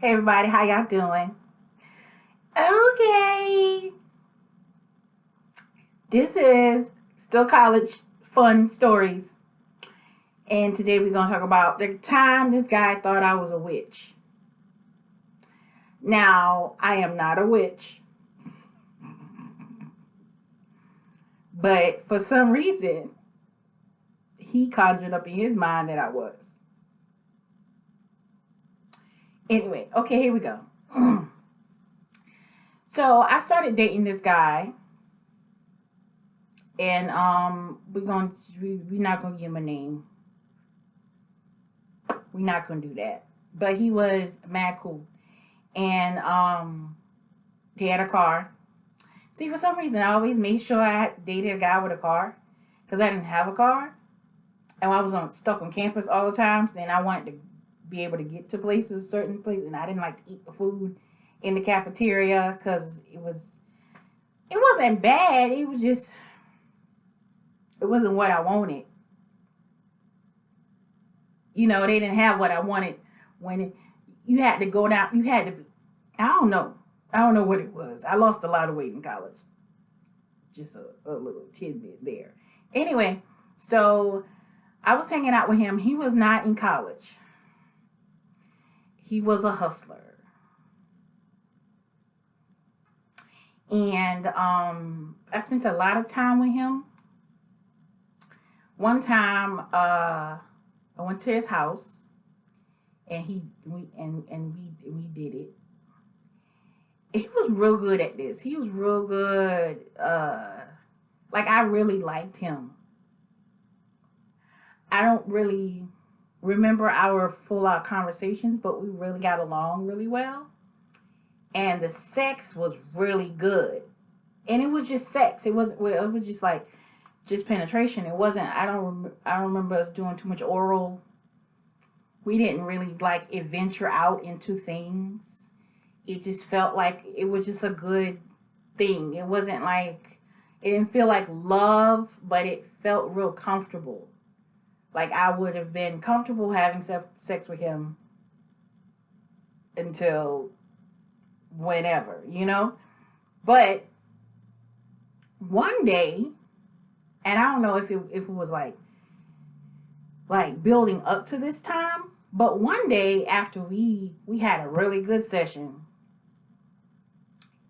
Hey everybody, how y'all doing? Okay. This is Still College Fun Stories. And today we're going to talk about the time this guy thought I was a witch. Now, I am not a witch. But for some reason, he conjured up in his mind that I was. Anyway, okay, here we go. So I started dating this guy, and we're not gonna give him a name. We're not gonna do that. But he was mad cool, and he had a car. See, for some reason, I always made sure I dated a guy with a car, because I didn't have a car, and I was stuck on campus all the time, and I wanted to be able to get to places, certain places, and I didn't like to eat the food in the cafeteria because it wasn't bad. It wasn't what I wanted. They didn't have what I wanted you had to go down. You had to. I don't know. I don't know what it was. I lost a lot of weight in college. Just a little tidbit there. Anyway, so I was hanging out with him. He was not in college. He was a hustler. And I spent a lot of time with him. One time, I went to his house, and we did it. He was real good at this. He was real good. I really liked him. I don't really remember our full out conversations, but we really got along really well. And the sex was really good. And it was just sex. It was just like just penetration. It wasn't. I don't remember us doing too much oral. We didn't really venture out into things. It just felt like it was just a good thing. It wasn't it didn't feel like love, but it felt real comfortable. Like I would have been comfortable having sex with him until whenever, But one day, and I don't know if it was building up to this time, but one day after we had a really good session,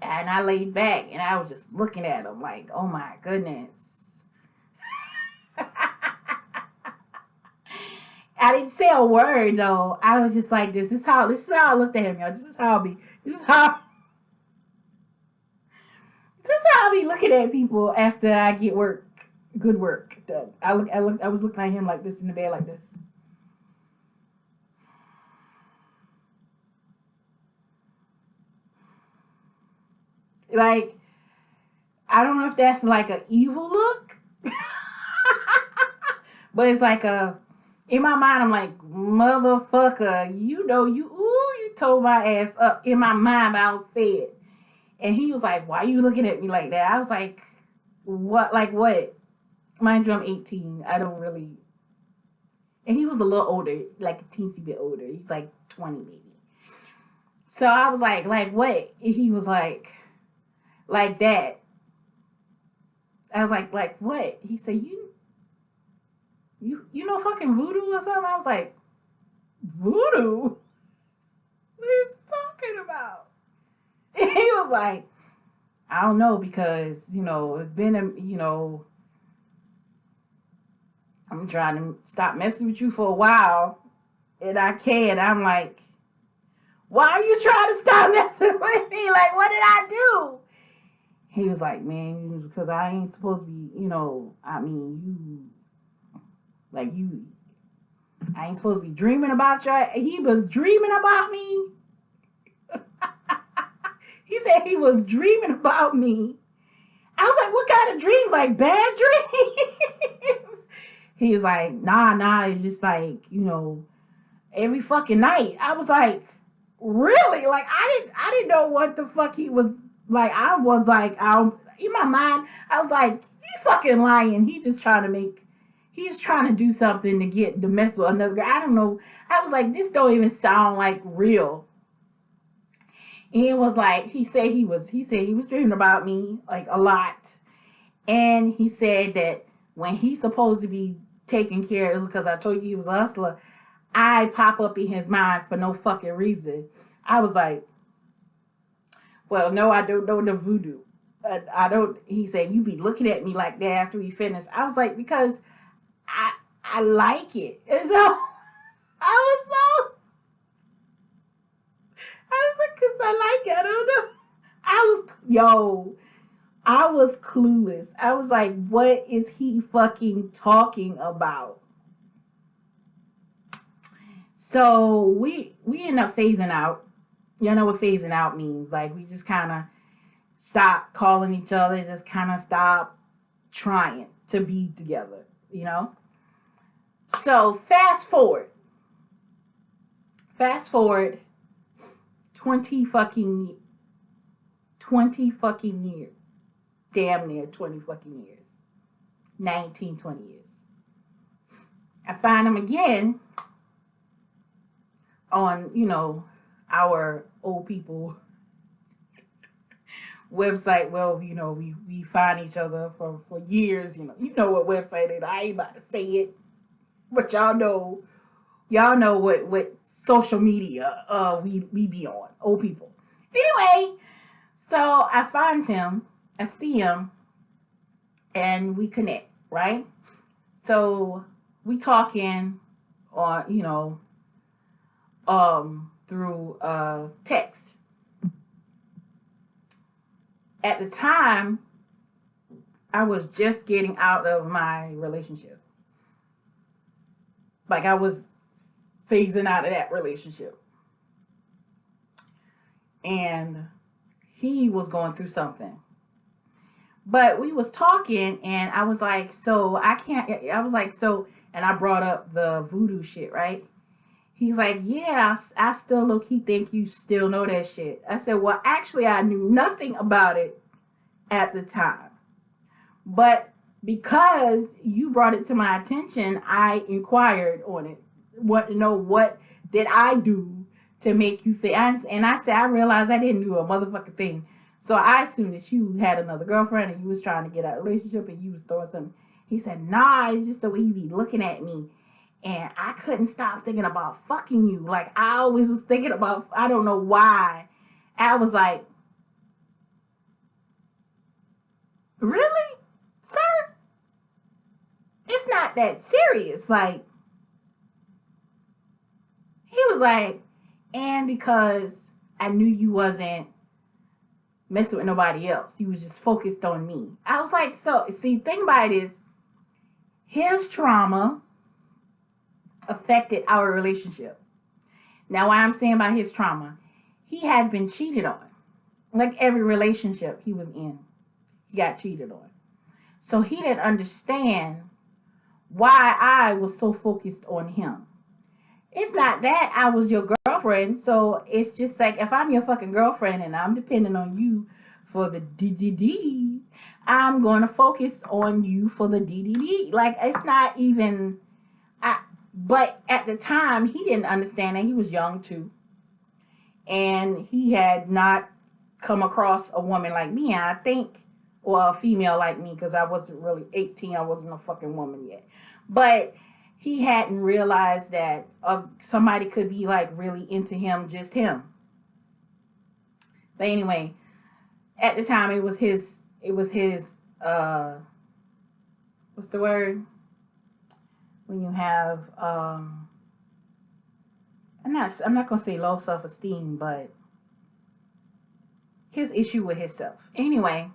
and I laid back and I was just looking at him like, oh my goodness. I didn't say a word though. I was just like, this is how I looked at him, y'all. This is how I be looking at people after I get good work done. I was looking at him like this in the bed like this. Like, I don't know if that's like an evil look, but it's in my mind, I'm like, motherfucker, you told my ass up. In my mind, I don't say it. And he was like, why are you looking at me like that? I was like, what? Like what? Mind you, I'm 18. I don't really. And he was a little older, like a teensy bit older. He's like 20 maybe. So I was like what? And he was like that. I was like what? He said, you know fucking voodoo or something? I was like, voodoo? What are you talking about? And he was like, I don't know, because, it's been, I'm trying to stop messing with you for a while, and I can't. I'm like, why are you trying to stop messing with me? Like, what did I do? He was like, man, because I ain't supposed to be, I ain't supposed to be dreaming about you. He was dreaming about me. He said he was dreaming about me. I was like, what kind of dreams? Like bad dreams? He was like, nah, it's just every fucking night. I was like, really? Like I didn't know what the fuck he was like. I was like, in my mind, I was like, you fucking lying. He's trying to do something to mess with another girl. I don't know. I was like, this don't even sound like real. And it was like he said he was dreaming about me like a lot. And he said that when he's supposed to be taking care of, because I told you he was a hustler, I pop up in his mind for no fucking reason. I was like, well, no, I don't know the voodoo. I don't. He said, you be looking at me like that after we finished. I was like, because I like it. And so I was like, because I like it. I don't know. I was clueless. I was like, what is he fucking talking about? So we end up phasing out. You know what phasing out means? Like, we just kind of stop calling each other, just kind of stop trying to be together, you know? So fast forward 20 fucking years. Damn near 20 fucking years. 19, 20 years. I find him again on, our old people website. Well, we find each other for years, you know what website it is. I ain't about to say it, but y'all know what social media we be on, old people. Anyway, so I find him, I see him, and we connect, right? So we talking on, through text. At the time, I was just getting out of my relationship. Like, I was phasing out of that relationship. And he was going through something. But we was talking, and I was like, and I brought up the voodoo shit, right? He's like, yeah, I still low-key think you still know that shit. I said, well, actually, I knew nothing about it at the time. But because you brought it to my attention, I inquired on it. What did I do to make you think? And I said, I realized I didn't do a motherfucking thing. So I assumed that you had another girlfriend and you was trying to get out of a relationship and you was throwing something. He said, nah, it's just the way you be looking at me. And I couldn't stop thinking about fucking you. Like, I always was thinking about, I don't know why. I was like, really, sir? It's not that serious. Like, he was like, and because I knew you wasn't messing with nobody else, you was just focused on me. I was like, so, see, think about it is, his trauma affected our relationship. Now, what I'm saying about his trauma, he had been cheated on. Like every relationship he was in, he got cheated on. So he didn't understand why I was so focused on him. It's not that I was your girlfriend, so it's just like, if I'm your fucking girlfriend and I'm depending on you for the DDD, I'm going to focus on you for the DDD. Like, it's not even... But at the time, he didn't understand that. He was young too. And he had not come across a woman like me, I think, or a female like me, because I wasn't really 18. I wasn't a fucking woman yet. But he hadn't realized that somebody could be like really into him, just him. But anyway, at the time, it was his, what's the word? When you have, I'm not gonna say low self-esteem, but his issue with himself. Anyway,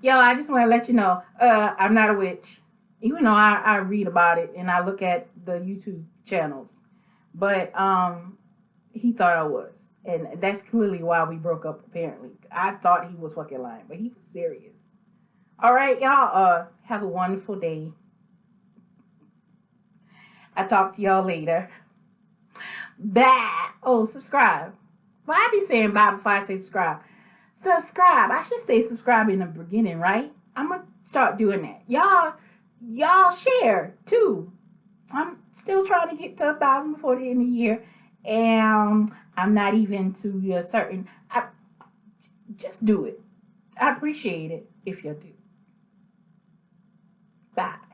yo, I just want to let you know, I'm not a witch, even though I read about it and I look at the YouTube channels, but he thought I was, and that's clearly why we broke up. Apparently, I thought he was fucking lying, but he was serious. All right, y'all. Have a wonderful day. I'll talk to y'all later. Bye. Oh, subscribe. Well, I be saying bye before I say subscribe. Subscribe. I should say subscribe in the beginning, right? I'm going to start doing that. Y'all share, too. I'm still trying to get to 1,000 before the end of the year. and I'm not even to a certain. Just do it. I appreciate it if you do. Bye.